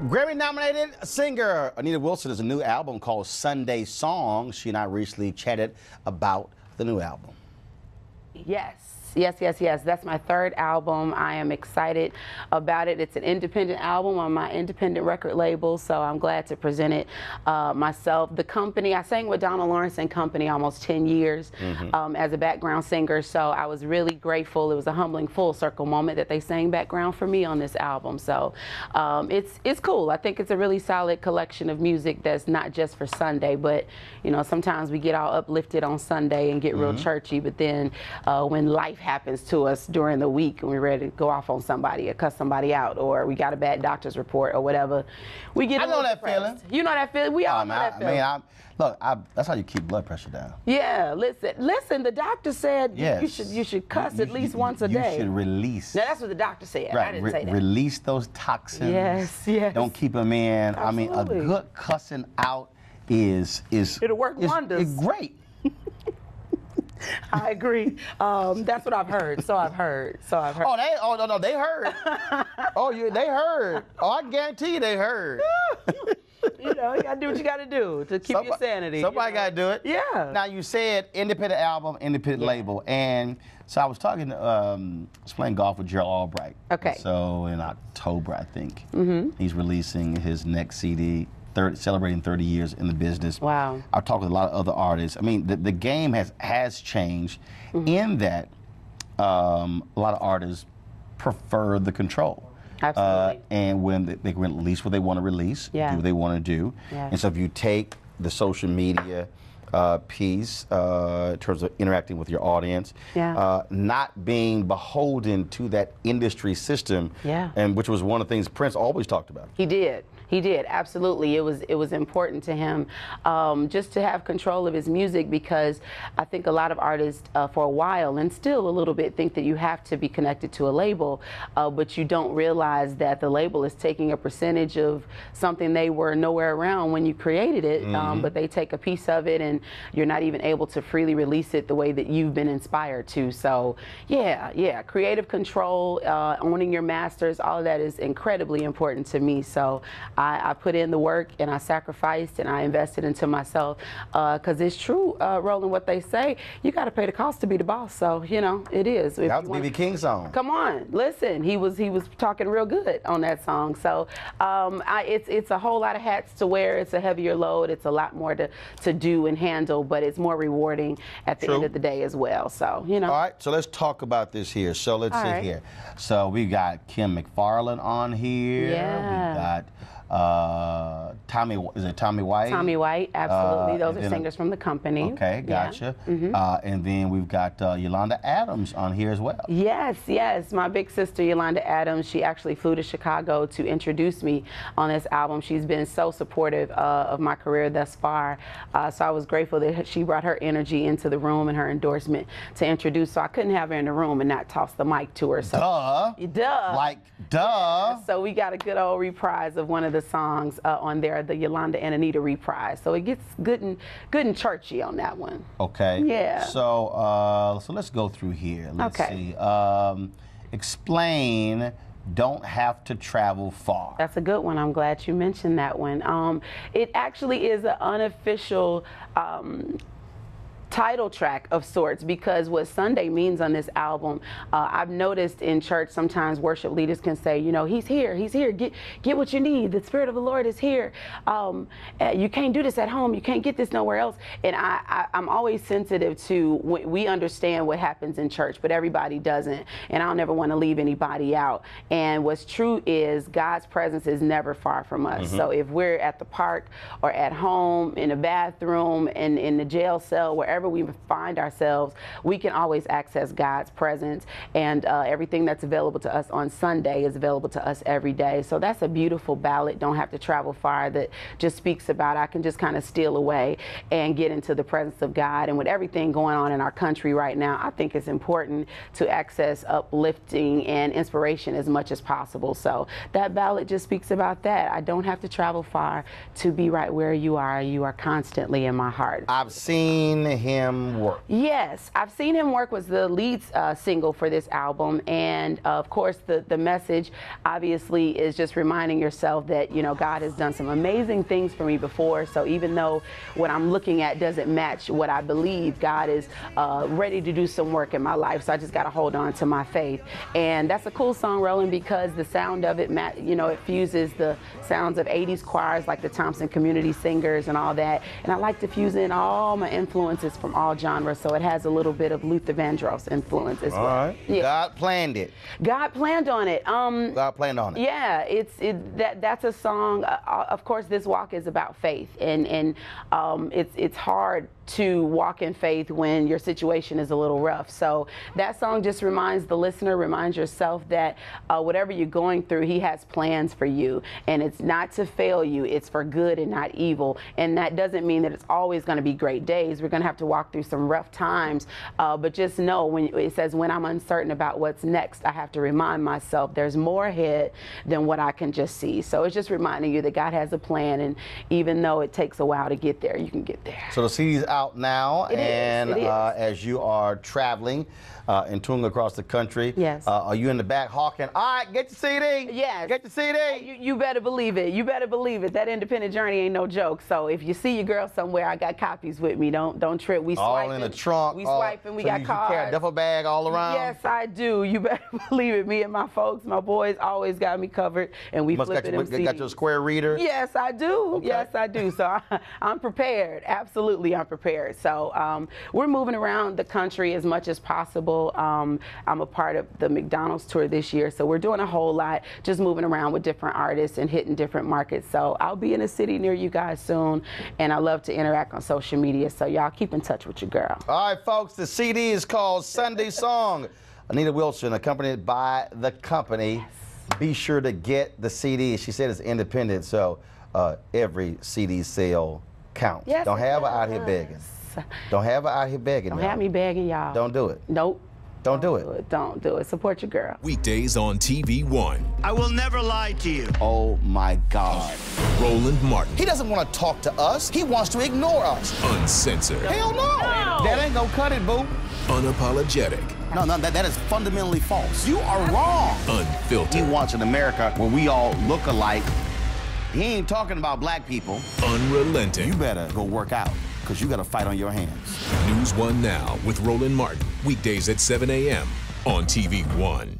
Grammy-nominated singer Anita Wilson has a new album called Sunday Song. She and I recently chatted about the new album. Yes. That's my third album. I am excited about it. It's an independent album on my independent record label, so I'm glad to present it myself. The company, I sang with Donald Lawrence and Company almost 10 years as a background singer, so I was really grateful. It was a humbling full circle moment that they sang background for me on this album. So it's cool. I think it's a really solid collection of music that's not just for Sunday, but you know, sometimes we get all uplifted on Sunday and get real churchy, but then when life happens to us during the week and we're ready to go off on somebody or cuss somebody out, or we got a bad doctor's report or whatever, we get I know that feeling. You know that feeling? We all know that feeling. Look, that's how you keep blood pressure down. Yeah, listen, the doctor said you should cuss at least once a day. You should release. Now, that's what the doctor said. Right. I didn't say that. Release those toxins. Yes. Don't keep them in. Absolutely. I mean, a good cussing out is it'll work wonders. It's great. I agree. That's what I've heard. So I've heard. Oh, no, they heard. They heard. Oh, I guarantee you they heard. You know, you gotta do what you gotta do to keep your sanity. Somebody gotta do it. Yeah. Now, you said independent album, independent label, and so I was talking, I was playing golf with Gerald Albright. Okay. So in October, I think, he's releasing his next CD. Celebrating 30 years in the business. Wow. I've talked with a lot of other artists. I mean, the game has changed in that a lot of artists prefer the control. Absolutely. And when they can release what they want to release, do what they want to do. Yeah. And so if you take the social media piece in terms of interacting with your audience, not being beholden to that industry system, and which was one of the things Prince always talked about. He did, absolutely. It was important to him just to have control of his music, because I think a lot of artists for a while, and still a little bit, think that you have to be connected to a label, but you don't realize that the label is taking a percentage of something they were nowhere around when you created it, but they take a piece of it and you're not even able to freely release it the way that you've been inspired to. So yeah, creative control, owning your masters, all of that is incredibly important to me. So I put in the work and I sacrificed and I invested into myself, because it's true, Roland, what they say, you got to pay the cost to be the boss. So, you know, it is. That was B.B. King's song. Come on, listen, he was talking real good on that song. So it's a whole lot of hats to wear. It's a heavier load. It's a lot more to do and handle, but it's more rewarding at the end of the day as well. So, you know. All right, so let's talk about this here. So let's see here. So we got Kim McFarland on here. Yeah. We got Tommy White? Tommy White, absolutely. Those are singers from the company. Okay, gotcha. And then we've got Yolanda Adams on here as well. Yes. My big sister, Yolanda Adams, she actually flew to Chicago to introduce me on this album. She's been so supportive of my career thus far. So I was grateful that she brought her energy into the room and her endorsement to introduce. So I couldn't have her in the room and not toss the mic to her. So, duh. Like, duh. So we got a good old reprise of one of the songs on there, the Yolanda and Anita reprise. So it gets good and churchy on that one. Okay. Yeah. So let's go through here. Let's see. Explain Don't Have to Travel Far. That's a good one. I'm glad you mentioned that one. It actually is an unofficial title track of sorts, because what Sunday means on this album, I've noticed in church sometimes worship leaders can say, you know, he's here, get what you need, the Spirit of the Lord is here, you can't do this at home, you can't get this nowhere else. And I'm always sensitive to, we understand what happens in church, but everybody doesn't, and I'll never want to leave anybody out. And what's true is God's presence is never far from us. So if we're at the park or at home, in a bathroom, in the jail cell, wherever we find ourselves, we can always access God's presence, and everything that's available to us on Sunday is available to us every day. So that's a beautiful ballad, Don't Have to Travel Far, that just speaks about I can just kind of steal away and get into the presence of God. And with everything going on in our country right now, I think it's important to access uplifting and inspiration as much as possible. So that ballad just speaks about that. I don't have to travel far to be right where you are. You are constantly in my heart. I've seen him work? Yes, I've seen him work. Was the lead single for this album, and of course the message obviously is just reminding yourself that, you know, God has done some amazing things for me before. So even though what I'm looking at doesn't match what I believe, God is ready to do some work in my life. So I just got to hold on to my faith. And that's a cool song, Roland, because the sound of it, you know, it fuses the sounds of 80s choirs like the Thompson Community Singers and all that. And I like to fuse in all my influences from all genres, so it has a little bit of Luther Vandross influence as well. All right. Yeah. God planned it. God planned on it. God planned on it. Yeah, that's a song. Of course, this walk is about faith, and it's hard to walk in faith when your situation is a little rough. So that song just reminds the listener, reminds yourself that whatever you're going through, He has plans for you, and it's not to fail you. It's for good and not evil. And that doesn't mean that it's always going to be great days. We're going to have to walk through some rough times, but just know when it says, when I'm uncertain about what's next, I have to remind myself there's more ahead than what I can just see. So it's just reminding you that God has a plan, and even though it takes a while to get there, you can get there. So the CD's out now, it is. As you are traveling and touring across the country, yes. Are you in the back hawking, all right, get your CD? Yes. Get your CD? You better believe it. You better believe it. That independent journey ain't no joke. So if you see your girl somewhere, I got copies with me. Don't trip. We swiping. All in the trunk. We swiping. We so got you cards. carry a duffel bag all around? Yes, I do. You better believe it. Me and my folks, my boys, always got me covered, and we flip it in CDs. Got your square reader? Yes, I do. Okay. Yes, I do. So I'm prepared. Absolutely, I'm prepared. So we're moving around the country as much as possible. I'm a part of the McDonald's tour this year, so we're doing a whole lot, just moving around with different artists and hitting different markets. So I'll be in a city near you guys soon, and I love to interact on social media, so y'all keep in touch with your girl. All right, folks, the CD is called Sunday Song. Anita Wilson, accompanied by the company. Yes. Be sure to get the CD. She said it's independent, so every CD sale counts. Yes, Don't have her out here begging. Don't have her out here begging. Don't have me begging, y'all. Don't do it. Nope. Don't do it. Don't do it. Support your girl. Weekdays on TV One. I will never lie to you. Oh my God. Roland Martin. He doesn't want to talk to us. He wants to ignore us. Uncensored. Hell no. That ain't gonna cut it, boo. Unapologetic. No, that is fundamentally false. You are wrong. Unfiltered. He wants an America where we all look alike. He ain't talking about black people. Unrelenting. You better go work out, because you got a fight on your hands. NewsOne Now with Roland Martin. Weekdays at 7 a.m. on TV One.